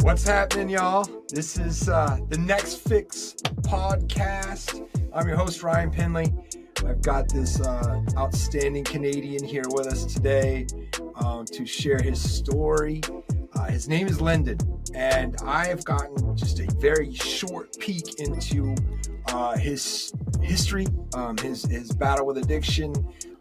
What's happening, y'all? This is the Next Fix podcast. I'm your host, Ryan Pinley. I've got this outstanding Canadian here with us today to share his story. His name is Lyndon, and I have gotten just a very short peek into his history, his battle with addiction,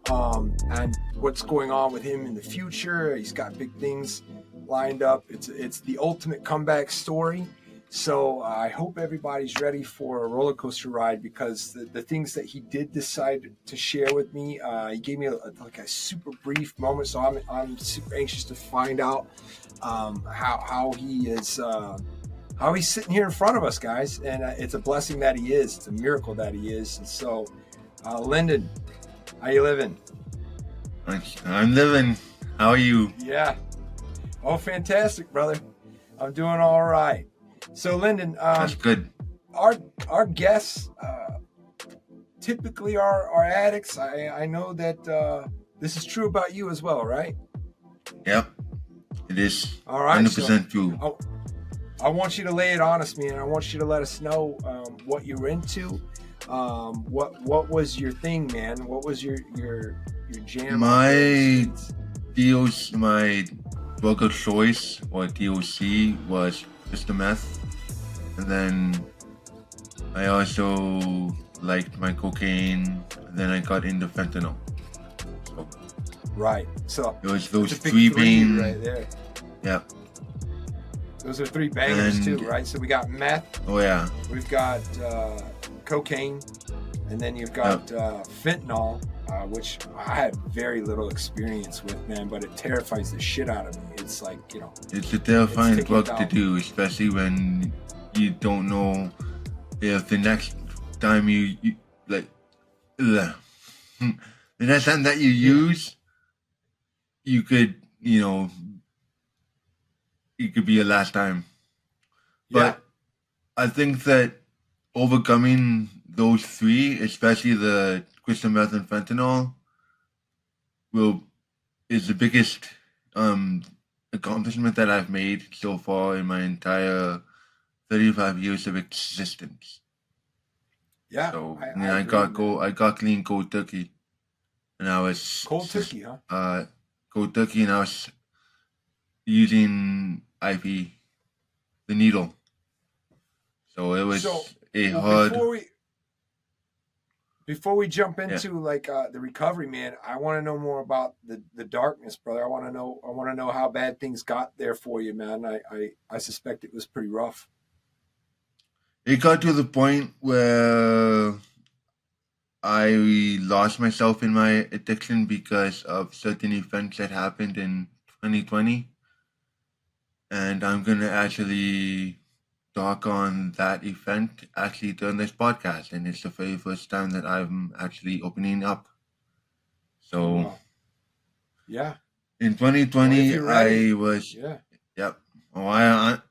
and what's going on with him in the future. He's got big things lined up. It's the ultimate comeback story. So I hope everybody's ready for a roller coaster ride, because the things that he did decide to share with me, he gave me a super brief moment. So I'm super anxious to find out how he is, how he's sitting here in front of us, guys. And it's a blessing that he is. It's a miracle that he is. And so, Lyndon, how you living? I'm living. How are you? Yeah. Oh, fantastic, brother. I'm doing all right. So, Lyndon, That's good. Our guests typically are addicts. I know that this is true about you as well, right? Yep, it is. All right, 100% true. I want you to lay it on us, man. I want you to let us know what you're into. What was your thing, man? What was your jam? My drug of choice, or DOC, was crystal meth, and then I also liked my cocaine. And then I got into fentanyl. So right. So it was those three main right there. Yeah. Those are three bangers too, right? So we got meth. Oh yeah. We've got cocaine, and then you've got fentanyl, which I had very little experience with, man, but it terrifies the shit out of me. It's like, it's a terrifying drug to do, especially when you don't know if the next time you like the next time that you use, you could it could be your last time. But I think that overcoming those three, especially the crystal meth and fentanyl, is the biggest accomplishment that I've made so far in my entire 35 years of existence. Yeah. So I got clean cold turkey, and I was cold turkey, huh? Cold turkey, and I was using IV, the needle. So it was hard. Before we jump into the recovery, man, I want to know more about the darkness, brother. I want to know how bad things got there for you, man. I suspect it was pretty rough. It got to the point where I lost myself in my addiction because of certain events that happened in 2020. And I'm going to actually talk on that event actually during this podcast. And it's the very first time that I'm actually opening up. So, yeah. In 2020, I was... Yeah. Yep. Oh, I'm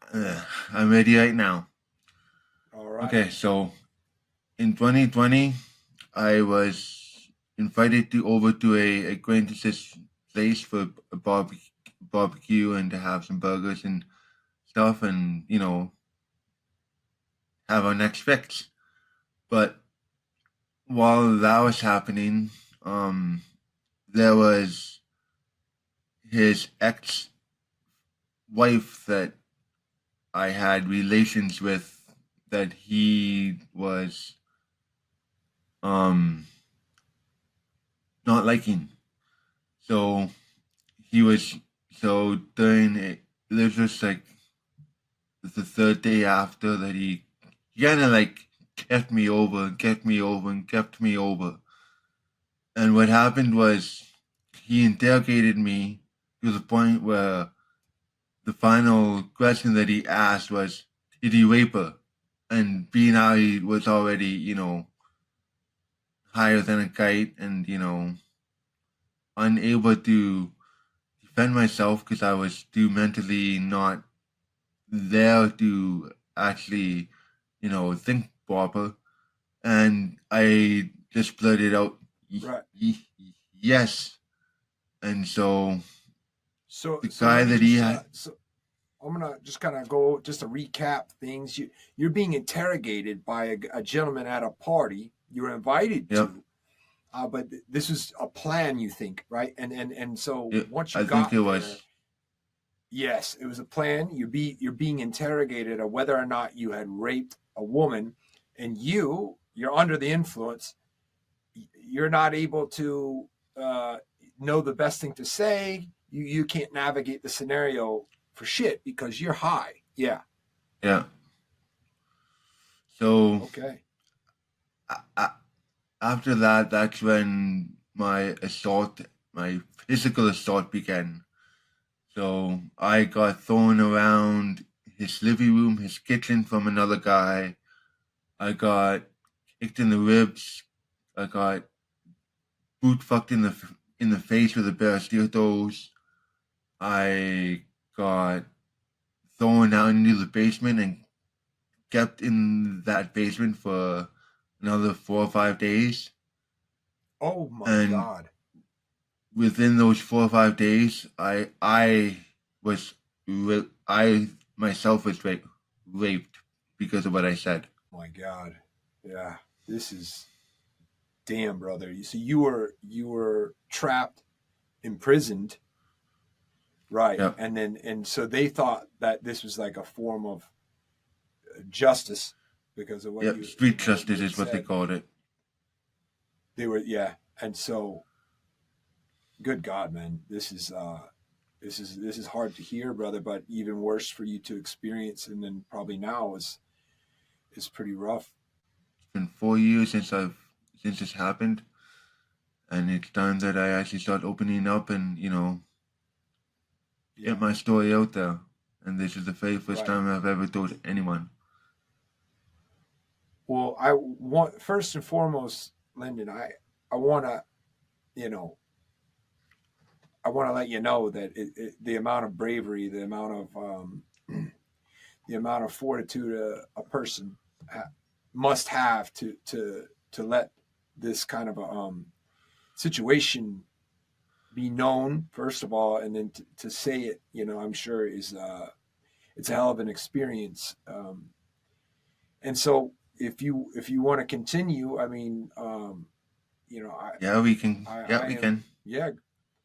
ready right now. All right. Okay, so in 2020, I was invited over to a acquaintance's place for a barbecue and to have some burgers and stuff, and have our next fix. But while that was happening, there was his ex-wife that I had relations with that he was not liking. So during it, this was like the third day after that he kind of kept me over. And what happened was he interrogated me to the point where the final question that he asked was, did he rape her? And being how he was already, higher than a kite and, unable to defend myself because I was too mentally not there to actually, think proper. And I just blurted out, Right. Yes. And so So the so let guy me that he just had, so I'm gonna just kind of go just to recap things. You're being interrogated by a gentleman at a party you were invited yep, to, but this was a plan, you think, right? And so once you I think it got there, was, yes, it was a plan. You're being interrogated on whether or not you had raped a woman, and you're under the influence. You're not able to uh, know the best thing to say. You can't navigate the scenario for shit because you're high. Yeah. yeah. So Okay. I, after that, that's when my physical assault began. So I got thrown around his living room, his kitchen from another guy. I got kicked in the ribs. I got boot fucked in the face with a pair of steel toes. I got thrown down into the basement and kept in that basement for another 4 or 5 days. Oh my And God. within those 4 or 5 days, I myself was raped because of what I said. My God. Yeah. This is damn, brother. You were trapped, imprisoned, right? Yeah, And so they thought that this was like a form of justice because of what yeah. Street what you justice had is what they said. called it. They were, yeah. And so, good God, man, this is hard to hear, brother, but even worse for you to experience, and then probably now is pretty rough. It's been 4 years since this happened, and it's time that I actually start opening up and get Yeah, my story out there. And this is the very first right. time I've ever told anyone. Well, I want first and foremost, Lyndon, I want to, you know, I want to let you know that the amount of bravery, the amount of fortitude a person must have to let this kind of a situation be known first of all, and then to say it, I'm sure is it's a hell of an experience. And so if you want to continue, I mean, you know, I Yeah, we can. Yeah, I we am, can. yeah,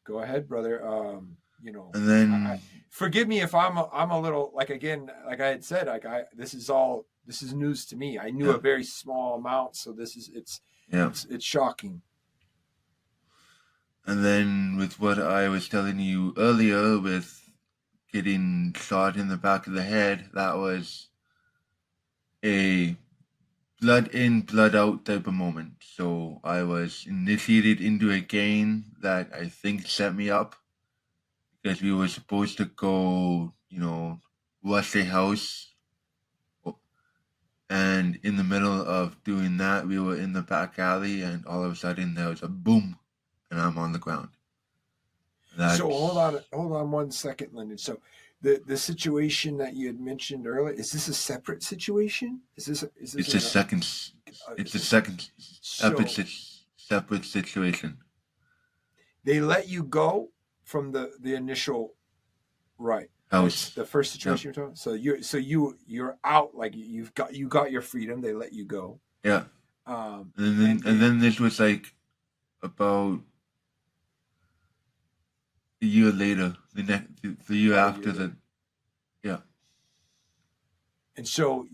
go ahead, brother. And I then, forgive me if I'm a little, like, again, like I had said, like, this is news to me. I knew yeah, a very small amount, so this is yeah. it's shocking. And then with what I was telling you earlier, with getting shot in the back of the head, that was a blood in, blood out type of moment. So I was initiated into a game that I think set me up because we were supposed to go, rush a house. And in the middle of doing that, we were in the back alley, and all of a sudden there was a boom, and I'm on the ground. So hold on, That's hold on 1 second, Lyndon. So the situation that you had mentioned earlier, is this a separate situation? Is this it's a an second, it's is a this second so separate situation. they let you go from the initial, right? That's House, the first yep, situation you're talking. So you're out, like you got your freedom. They let you go. yeah. And And then then this was like about a year later, the year about a year after later. the, yeah, And so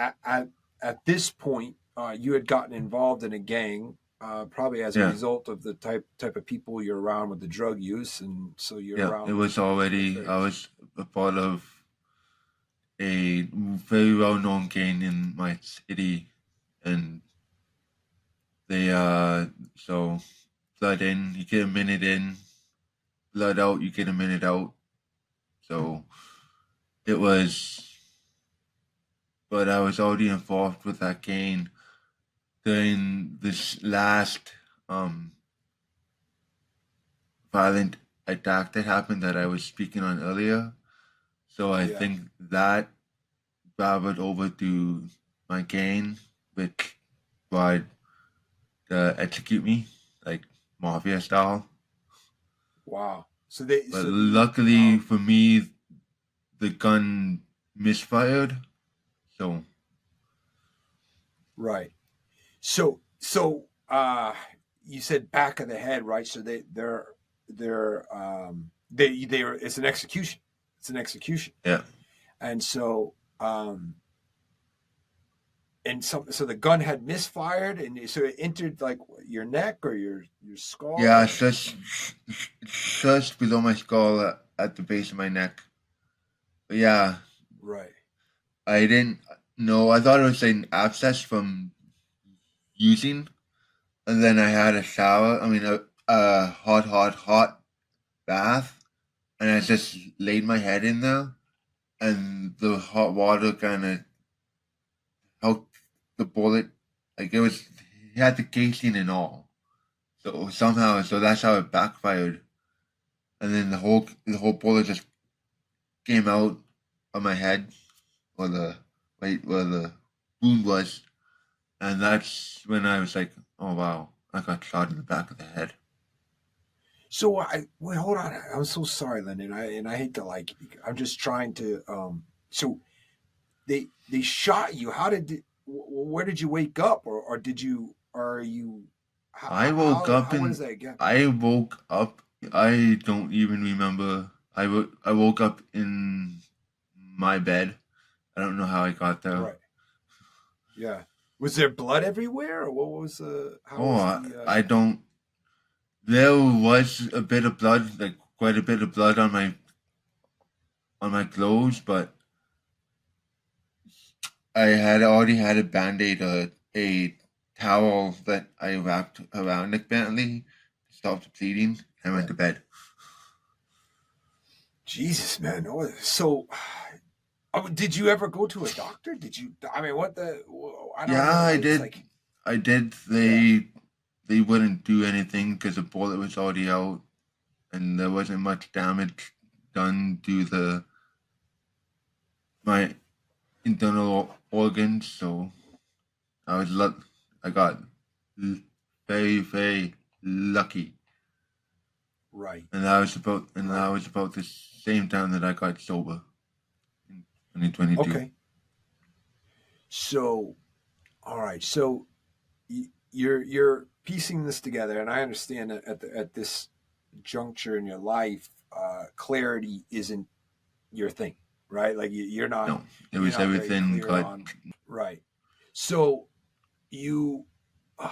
at this point, you had gotten involved in a gang, probably as a yeah, result of the type of people you're around with the drug use, and so you're yeah. It around was with already, I various. was a part of a very well known gang in my city, and they, so blood in, you get a minute in, blood out, you get a minute out. So it was, but I was already involved with that gang during this last um violent attack that happened that I was speaking on earlier. So I Yeah. think that traveled over to my gang, which tried to execute me. like mafia style. Wow. So But luckily for me, the gun misfired. So right. So you said back of the head, right? So they're it's an execution. It's an execution. yeah, And so so the gun had misfired, and so it entered like your neck or your skull. yeah, Or? just below my skull at the base of my neck. But yeah, Right. I didn't know. I thought it was an abscess from using, and then I had a shower. I mean, a hot bath, and I just laid my head in there, and the hot water kind of helped the bullet. Like it had the casing and all. So somehow, so that's how it backfired, and then the whole bullet just came out of my head, or where the wound was, and that's when I was like, oh wow, I got shot in the back of the head. So wait, hold on. I'm so sorry, Lyndon. I hate to like. I'm just trying to. So they shot you. Where did you wake up, or did you? Or are you? I woke up What is in. that again? I woke up. I don't even remember. I woke up in my bed. I don't know how I got there. Right. Yeah. Was there blood everywhere, or what was the? How Oh, was I, the? I don't. There was a bit of blood, like quite a bit of blood on my clothes, but I had already had a band-aid, a towel that I wrapped around it badly to stop the bleeding. I went Right. to bed. Jesus, man. So, did you ever go to a doctor? Did you? I mean, what the? I don't Yeah, know. I It's did. like, I did. yeah. They wouldn't do anything because the bullet was already out, and there wasn't much damage done to the my internal organs. So I was I got very lucky, Right. and that Right. was about the same time that I got sober in 2022. Okay. So, all right. So you're piecing this together, and I understand that at this juncture in your life, clarity isn't your thing, right? Like No, it you're was not very everything clear got. on right. So you, uh,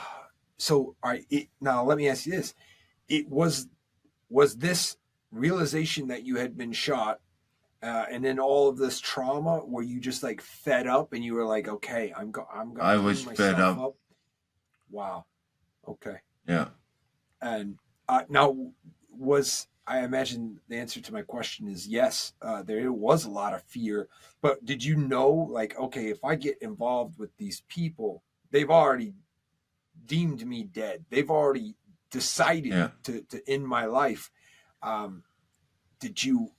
so all right. Now let me ask you this: It was this realization that you had been shot, and then all of this trauma, were you just like fed up, and you were like, okay, I'm gonna I was clean fed myself up. up? Wow. Okay. Yeah. And now, I imagine the answer to my question is yes. There was a lot of fear, but did you know, like, okay, if I get involved with these people, they've already deemed me dead. They've already decided Yeah. to end my life. Um, you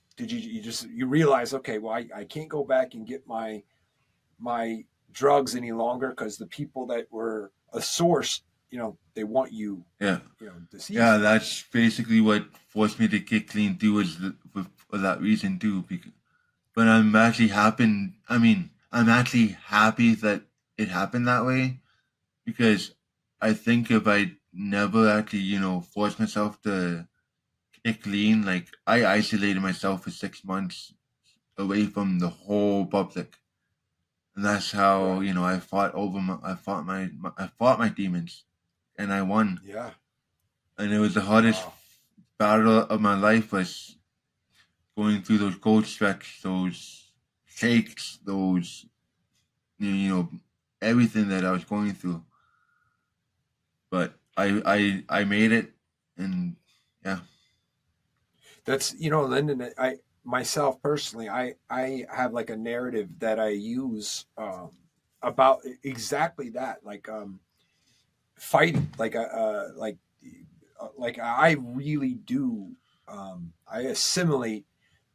realize, okay, well, I can't go back and get my drugs any longer because the people that were a source, they want you, Yeah. Yeah, deceased. that's basically what forced me to get clean too, for that reason too. But I'm actually happy. I mean, I'm actually happy that it happened that way, because I think if I never actually, forced myself to get clean, like I isolated myself for 6 months away from the whole public, and that's how Right. I fought my demons, and I won. Yeah. And it was the hardest Wow. battle of my life, was going through those cold stretches, those shakes, those you know everything that I was going through. But I made it, and yeah, That's, Lyndon, I myself personally, I have like a narrative that I use about exactly that, like fighting, like I really do. I assimilate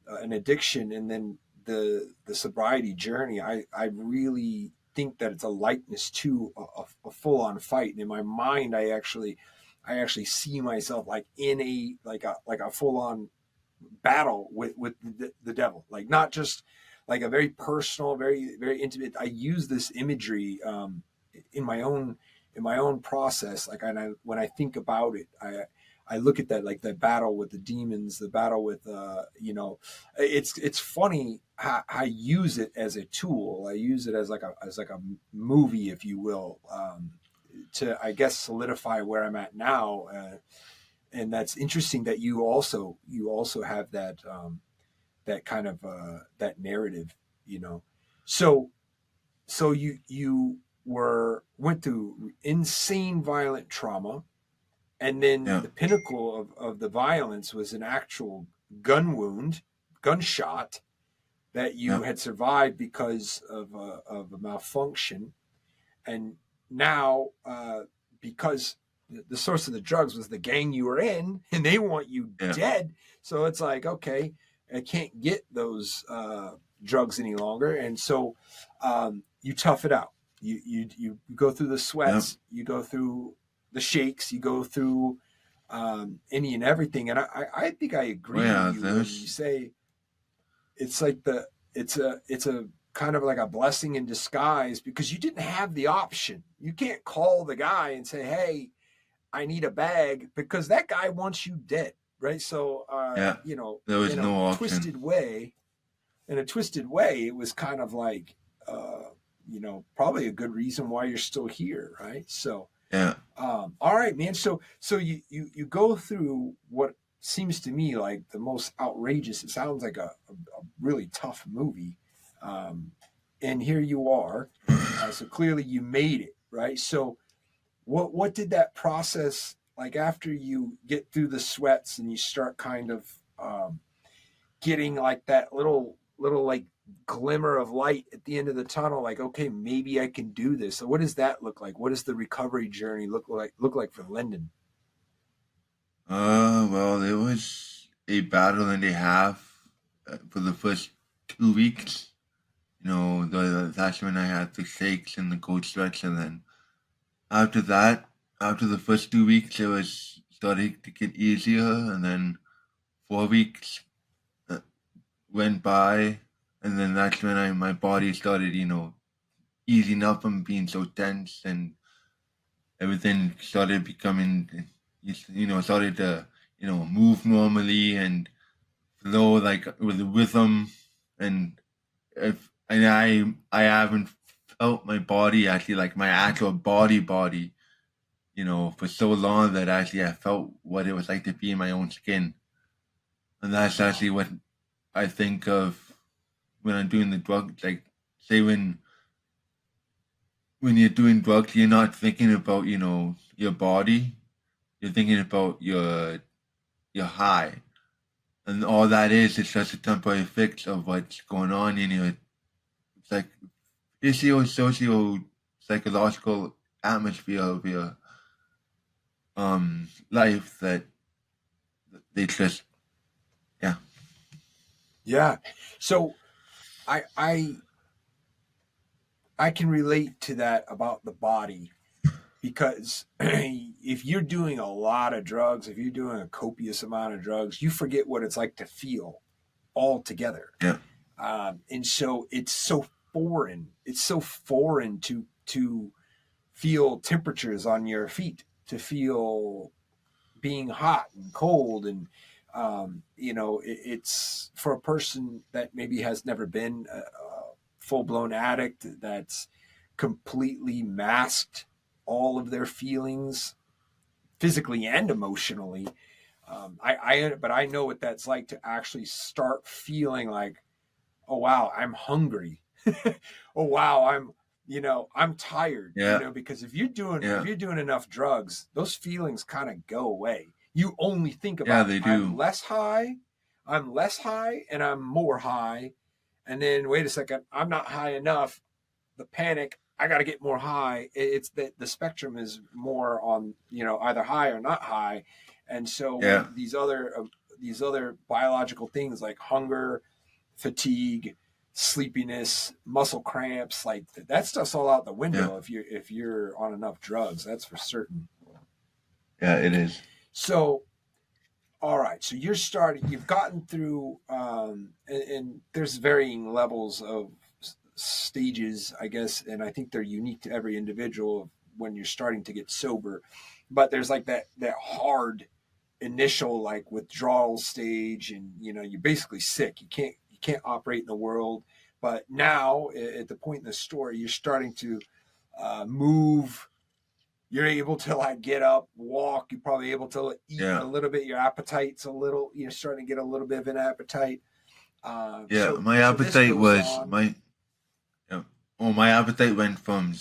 an addiction, and then the sobriety journey. I really think that it's a likeness to a full on fight. And in my mind, I actually I actually see myself like in a full on battle with the devil, like not just like a very personal, very very intimate. I use this imagery in my own process. Like when I think about it, I look at that, like the battle with the demons, the battle with it's funny how I use it as a tool. I use it as like a movie, if you will, to, I guess, solidify where I'm at now. And that's interesting that you also have that kind of that narrative, you know. So you went through insane violent trauma, and then Yeah. the pinnacle of the violence was an actual gunshot that you Yeah. had survived because of a malfunction. And now, because the source of the drugs was the gang you were in, and they want you Yeah. dead, so it's like, okay, I can't get those drugs any longer, and so you tough it out. You go through the Yeah. sweats, you go through the shakes, you go through any and everything, and I think I Oh agree with yeah. you when you There's say it's like it's a kind of like a blessing in disguise, because you didn't have the option. You can't call the guy and say, "Hey, I need a bag," because that guy wants you dead, right? So, yeah. There was in a no option. twisted way, it was kind of like, probably a good reason why you're still here, right? So, Yeah. all right, man. So you go through what seems to me like the most outrageous. It sounds like a really tough movie, and here you are. So clearly you made it, right? So what did that process like after you get through the sweats and you start kind of getting like that little like glimmer of light at the end of the tunnel, like, okay, maybe I can do this. So what does that look like? What does the recovery journey look like for Lyndon? Well, it was a battle and a half for the first 2 weeks. That's when I had the shakes and the cold sweats, and then after that, after the first 2 weeks, it was starting to get easier, and then 4 weeks uh, went by, and then that's when my body started, easing up from being so tense, and everything started becoming, started to, move normally and flow like with a rhythm, and I haven't felt my body actually, like my actual body, for so long that actually I felt what it was like to be in my own skin. And that's Wow. actually what I think of when I'm doing the drug. Like, say when you're doing drugs, you're not thinking about, your body. You're thinking about your high. And all that is just a temporary fix of what's going on in your, it's like, socio psychological atmosphere of your life that they just, yeah. Yeah. So I I I can relate to that about the body, because if you're doing a lot of drugs, if you're doing a copious amount of drugs, you forget what it's like to feel altogether. Yeah. And so it's so foreign. It's so foreign to feel temperatures on your feet, to feel being hot and cold, and it's for a person that maybe has never been a full blown addict, that's completely masked all of their feelings physically and emotionally. But I know what that's like to actually start feeling like, oh wow, I'm hungry. Oh wow, I'm tired, Yeah. because if Yeah. you're doing enough drugs, those feelings kind of go away. You only think Yeah, about, they do. I'm less high, and I'm more high. And then wait a second, I'm not high enough. The panic, I got to get more high. It's that the spectrum is more on, either high or not high. And so Yeah. when these other biological things like hunger, fatigue, sleepiness, muscle cramps, like that stuff's all out the Yeah. window if you're on enough drugs. That's for certain. Yeah, it is. So, all right. So you've gotten through, and there's varying levels of stages, I guess, and I think they're unique to every individual when you're starting to get sober. But there's like that hard initial like withdrawal stage, and you're basically sick. You can't operate in the world. But now, at the point in the story, you're starting to move. You're able to like get up, walk. You're probably able to eat Yeah. a little bit. Your appetite's a little. You're starting to get a little bit of an appetite. Yeah, So my so this appetite goes was on. my yeah, my appetite went from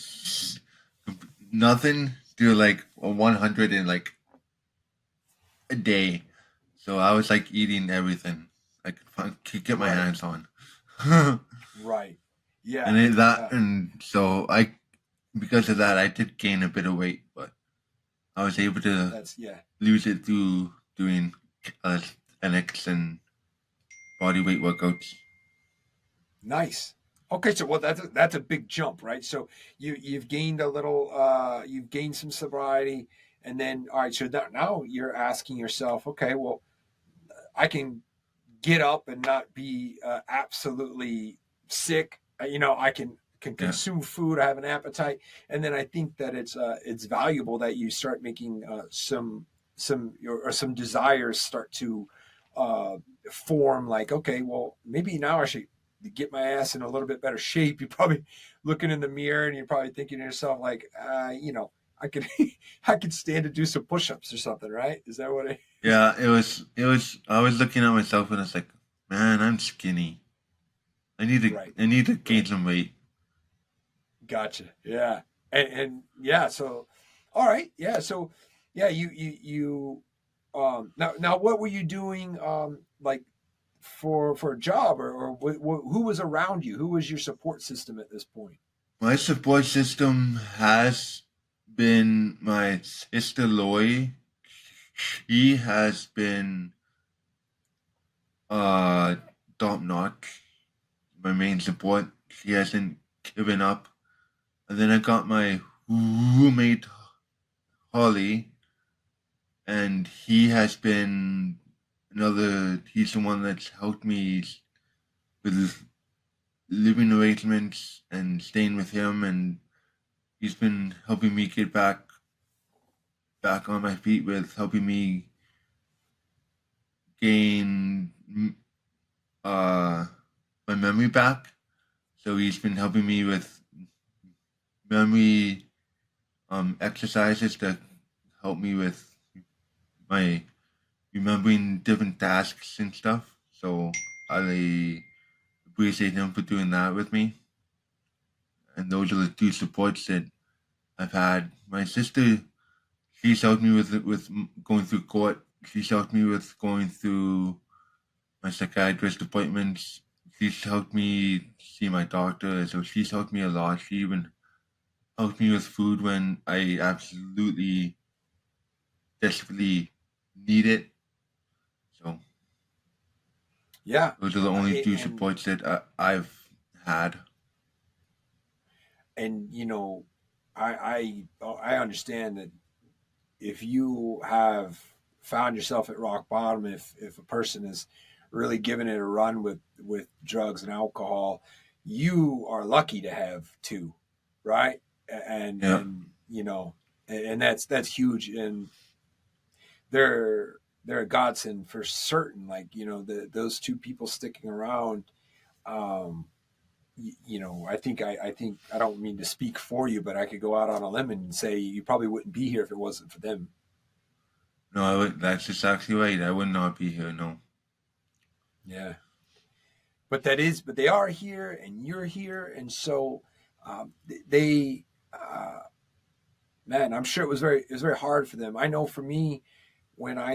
nothing to like 100 in like a day. So I was like eating everything I could get my Right, hands on. right, yeah, And it, that yeah. and so I because of that I did gain a bit of weight, but I was able to That's yeah, lose it through doing calisthenics and body weight workouts. nice. Okay, so well, that's a big jump, right? So you've gained a little, you've gained some sobriety, and then all right. So now you're asking yourself, okay, well, I can get up and not be absolutely sick. I can Yeah, consume food. I have an appetite, and then I think that it's valuable that you start making some desires start to uh, form. Like, okay, well, maybe now I should get my ass in a little bit better shape. You're probably looking in the mirror and you're probably thinking to yourself, like, I could I could stand to do some push-ups or something, right? Is that what it is? yeah. It was. I was looking at myself and it's like, man, I'm skinny. Right, I need to gain right. some weight. Gotcha. Yeah. And yeah, so all right. Yeah. So yeah, you now what were you doing like for a job, or who was around you? Who was your support system at this point? My support system has been my sister Lori. She has been uh top notch. My main support. She hasn't given up. And then I got my roommate Holly, and he has been another. He's the one that's helped me with living arrangements and staying with him, and he's been helping me get back on my feet with helping me gain uh my memory back. So he's been helping me with memory exercises to help me with my remembering different tasks and stuff. So I appreciate him for doing that with me. And those are the two supports that I've had. My sister, she's helped me with going through court. She's helped me with going through my psychiatrist appointments. She's helped me see my doctor, so she's helped me a lot. She even helped me with food when I absolutely desperately need it. So Yeah. those are the only two And supports that I've had. and I understand that if you have found yourself at rock bottom, if a person is really giving it a run with drugs and alcohol, you are lucky to have two, right? And Yeah, and that's huge, and they're a godsend for certain. Like those two people sticking around. Um, I think I don't mean to speak for you, but I could go out on a limb and say you probably wouldn't be here if it wasn't for them. no, that's exactly right. I would not be here. No, Yeah. But they are here and you're here. And so they, man, I'm sure it was very hard for them. I know for me, when I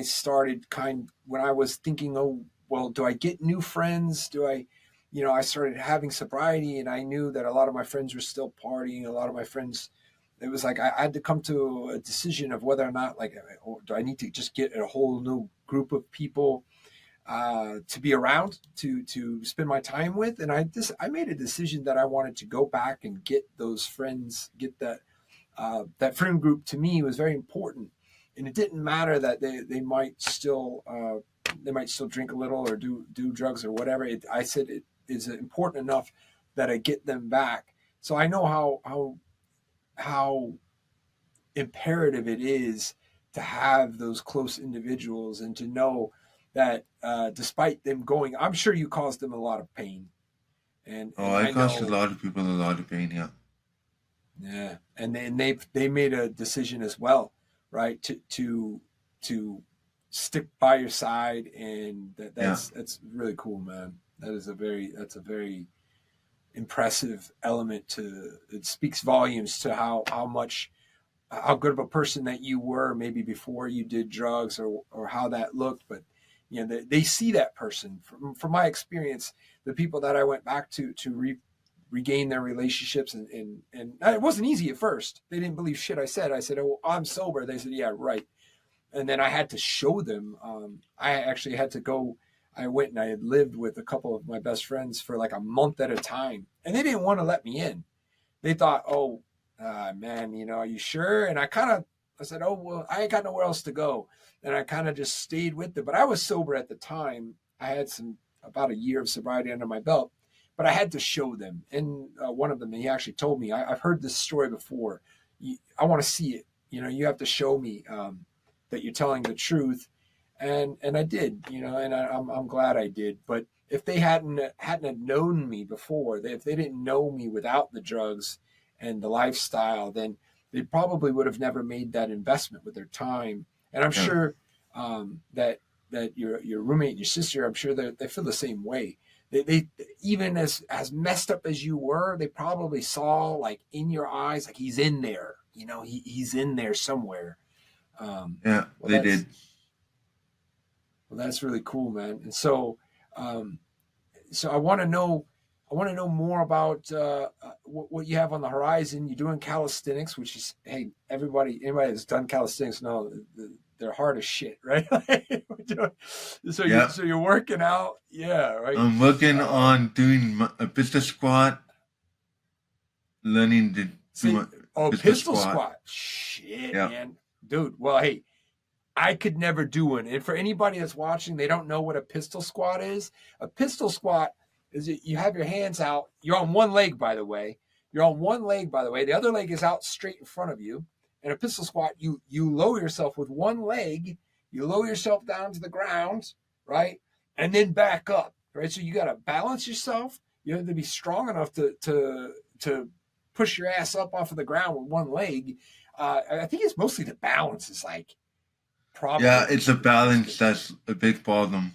was thinking, oh, well, do I get new friends? I started having sobriety and I knew that a lot of my friends were still partying. A lot of my friends, it was like, I had to come to a decision of whether or not, like, do I need to just get a whole new group of people to be around to spend my time with, and I made a decision that I wanted to go back and get those friends, get that friend group. To me was very important, and it didn't matter that they might still drink a little or do drugs or whatever. I said it is important enough that I get them back. So I know how imperative it is to have those close individuals and to know that despite them going, I'm sure you caused them a lot of pain. And I I caused a know, lot of people a lot of pain. Yeah. yeah, and they made a decision as well, right? To stick by your side, and Yeah. that's really cool, man. That's a very impressive element to. It speaks volumes to how good of a person that you were maybe before you did drugs, or how that looked. But they see that person. From my experience, the people that I went back to regain their relationships, and it wasn't easy at first. They didn't believe shit I said. I said, oh, I'm sober. They said, yeah, right. And then I had to show them. I actually had to go. I went and I had lived with a couple of my best friends for like a month at a time, and they didn't want to let me in. They thought, oh, man, are you sure? And I said, oh, well, I ain't got nowhere else to go. And I kind of just stayed with them. But I was sober at the time. I had about a year of sobriety under my belt, but I had to show them. And one of them, he actually told me, I've heard this story before. I want to see it. You have to show me that you're telling the truth. And I did, and I'm glad I did. But if they hadn't known me before, if they didn't know me without the drugs and the lifestyle, then they probably would have never made that investment with their time. And I'm Yeah. sure that your roommate, your sister, I'm sure they feel the same way. They even as messed up as you were, they probably saw like in your eyes, like he's in there. He's in there somewhere. Yeah. Well, They did. that's really cool, man. And um, so I want to know. I want to know more about what you have on the horizon. You're doing calisthenics, which is, hey, anybody that's done calisthenics know they're hard as shit, right? Yeah. So you're working out, yeah, right. I'm working on doing a pistol squat, learning to do Say, a oh, pistol pistol squat. squat, shit, Yeah. man, dude. Well, hey, I could never do one. And for anybody that's watching, they don't know what a pistol squat is. A pistol squat is you have your hands out. You're on one leg, by the way. You're on one leg, by the way. The other leg is out straight in front of you. And a pistol squat, you lower yourself with one leg. You lower yourself down to the ground, right? And then back up, right? So you got to balance yourself. You have to be strong enough to push your ass up off of the ground with one leg. I think it's mostly the balance is like probably. Yeah, it's a balance that's a big problem.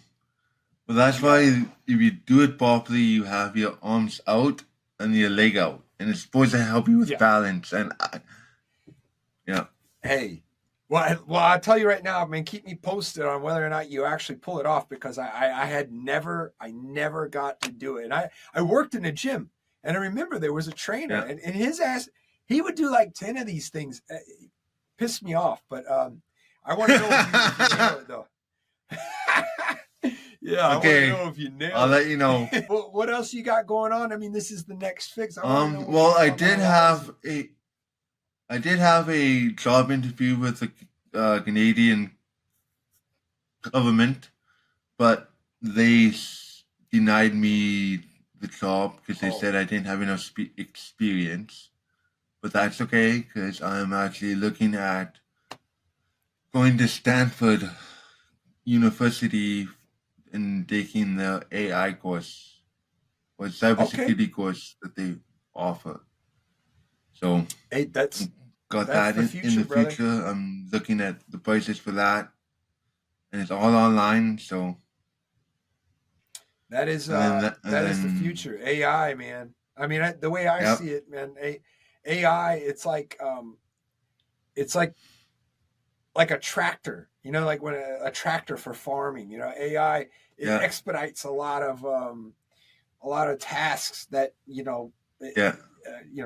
But that's why if you do it properly, you have your arms out and your leg out, and it's supposed to help you with balance. And yeah. Hey, well, I'll tell you right now. I mean, keep me posted on whether or not you actually pull it off, because I never got to do it. And I worked in a gym, and I remember there was a trainer, and his ass, he would do like 10 of these things. Pissed me off, but I want to know if you nail it though. Yeah, Okay. I want to know if you nail it. I'll let you know. What else you got going on? I mean, this is the next fix. Well, I did have a job interview with the Canadian government, but they denied me the job because they said I didn't have enough experience. But that's okay, because I'm actually looking at going to Stanford University and taking the AI course or cybersecurity course that they offer. So, hey, that's that the in the brother. future. I'm looking at the prices for that, and it's all online. So that is that is the future. AI, man. I mean, the way I see it, man. AI, it's like a tractor. Like when a tractor for farming. AI expedites a lot of tasks that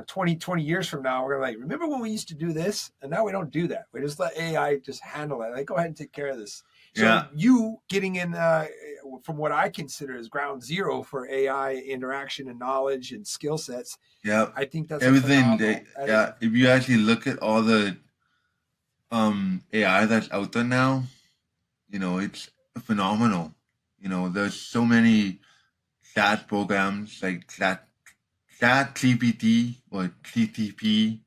20 years from now, we're gonna like, remember when we used to do this, and now we don't do that. We just let AI just handle it. Like, go ahead and take care of this. So you getting in from what I consider as ground zero for AI interaction and knowledge and skill sets. Yeah, I think that's everything. If you actually look at all the AI that's out there now, it's phenomenal. There's so many chat programs like Chat GPT or TTP,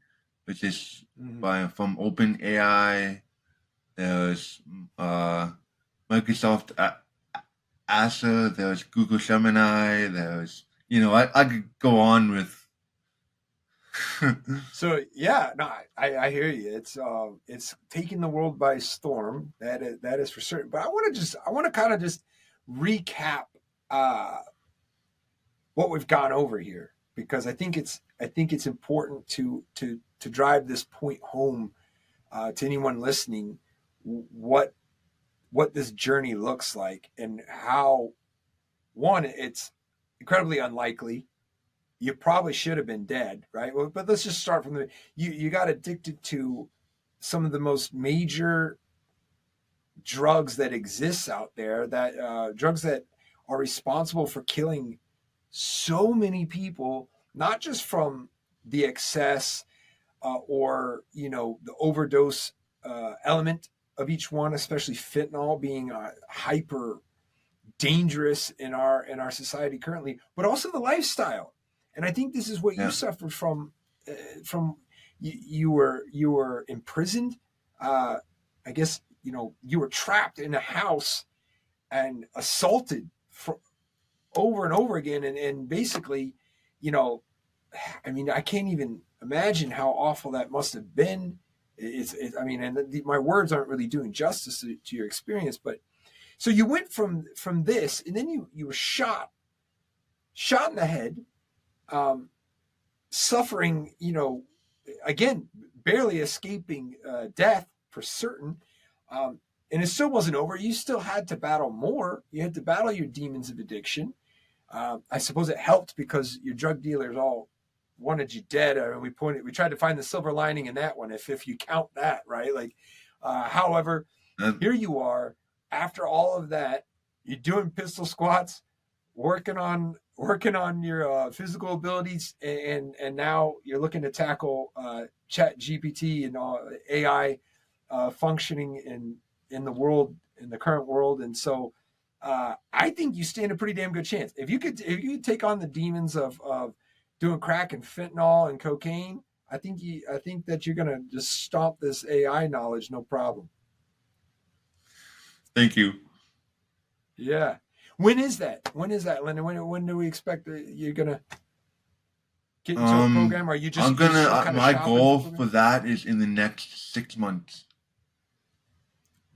which is Mhm. from OpenAI. There's uh, Microsoft Azure. There's Google Gemini. There's I could go on with. So yeah, no, I hear you. It's taking the world by storm. That is for certain. But I want to kind of just recap uh, what we've gone over here because I think it's important to drive this point home to anyone listening what what this journey looks like and how one it's incredibly unlikely. You probably should have been dead, right? Well, but let's just start from the you got addicted to some of the most major drugs that exists out there, that drugs that are responsible for killing so many people, not just from the excess or the overdose element of each one, especially fentanyl being hyper dangerous in our society currently, but also the lifestyle. And I think this is what you Yeah, suffered from. From you were imprisoned. I guess you were trapped in a house and assaulted for over and over again, and basically, you know, I mean, I can't even imagine how awful that must have been. I mean, and my words aren't really doing justice to your experience, but so you went from this, and then you were shot in the head, um, suffering, again, barely escaping death for certain. Um, and it still wasn't over. You still had to battle more. You had to battle your demons of addiction. I suppose it helped because your drug dealers all wanted you dead. I mean, we tried to find the silver lining in that one, if you count that, right? Like, however, that, here you are after all of that. You're doing pistol squats, working on your physical abilities, and now you're looking to tackle Chat GPT and AI functioning in the world, in the current world. And so I think you stand a pretty damn good chance if you could take on the demons of doing crack and fentanyl and cocaine. I think that you're gonna just stomp this AI knowledge, no problem. thank you. Yeah. When is that? When is that, Linda? When do we expect that you're gonna get into a program? Or I'm you gonna. still kind of My shopping for goal for programs? that is in the next 6 months.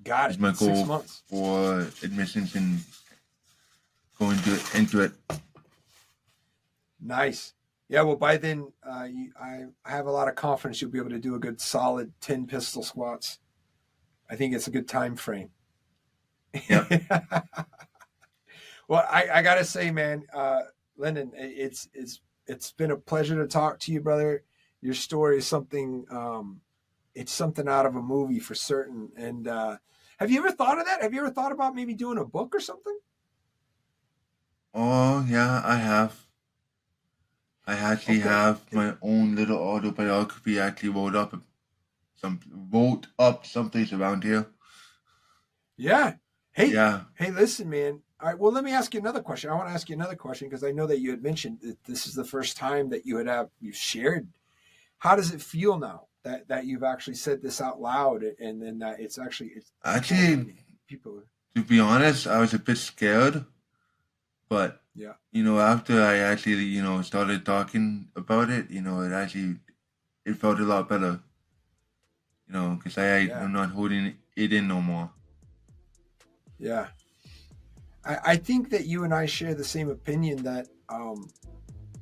Got Is it. my Six goal months. for admissions and going into it. Nice. Yeah. Well, by then, I have a lot of confidence you'll be able to do a good solid 10 pistol squats. I think it's a good time frame. Yep. Well, I gotta say, man, Lyndon, it's been a pleasure to talk to you, brother. Your story is something. It's something out of a movie for certain. And have you ever thought of that? Have you ever thought about maybe doing a book or something? Oh yeah, I have. I actually Okay. have my own little autobiography. I actually wrote up someplace around here. Yeah. Hey, Yeah. hey, listen, man. All right. Well, let me ask you another question. I want to ask you another question because I know that you had mentioned that this is the first time that you've shared. How does it feel now that you've actually said this out loud and then that it's told Actually, many people? to be honest, I was a bit scared, but Yeah. after I actually, started talking about it, it felt a lot better, because Yeah. I'm not holding it in no more. Yeah. I think that you and I share the same opinion that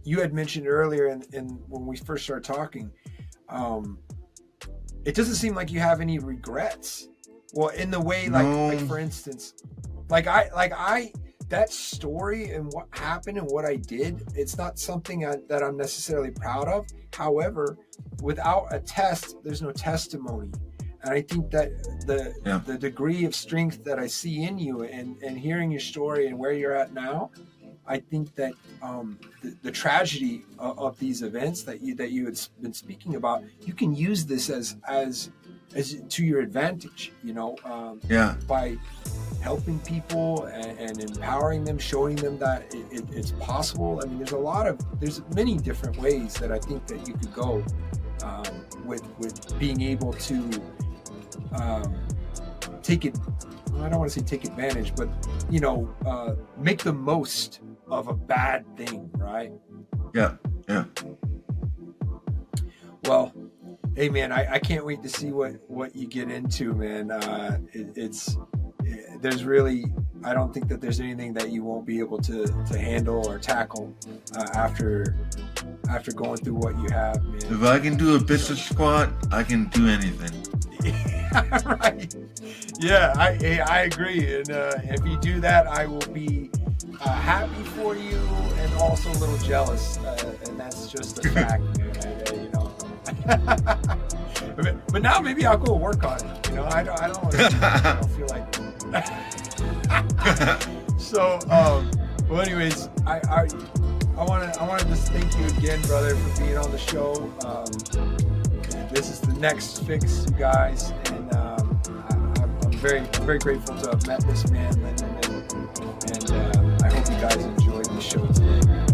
you had mentioned earlier in when we first started talking. Um, it doesn't seem like you have any regrets. Well, in the way, like No, for instance, like I that story and what happened and what I did, it's not something that I'm necessarily proud of. However, without a test, there's no testimony. And I think that yeah, the degree of strength that I see in you and hearing your story and where you're at now, I think that the tragedy of these events that you had been speaking about, you can use this as as to your advantage, Yeah. by helping people and empowering them, showing them that it's possible. I mean, there's many different ways that I think that you could go with being able to take it. I don't want to say take advantage, but make the most of a bad thing, right? Yeah. Well, hey man, I can't wait to see what you get into, man. There's really, I don't think that there's anything that you won't be able to handle or tackle after going through what you have, man. If I can do a pistol squat, I can do anything. Right. Yeah, I agree. And if you do that, I will be happy for you and also a little jealous. And that's just a fact, man. But now maybe I'll go work on it. I don't feel like. So, well, anyways, I want to just thank you again, brother, for being on the show. This is the Next Fix, you guys, and I'm very, very grateful to have met this man, Lyndon, and I hope you guys enjoyed the show today.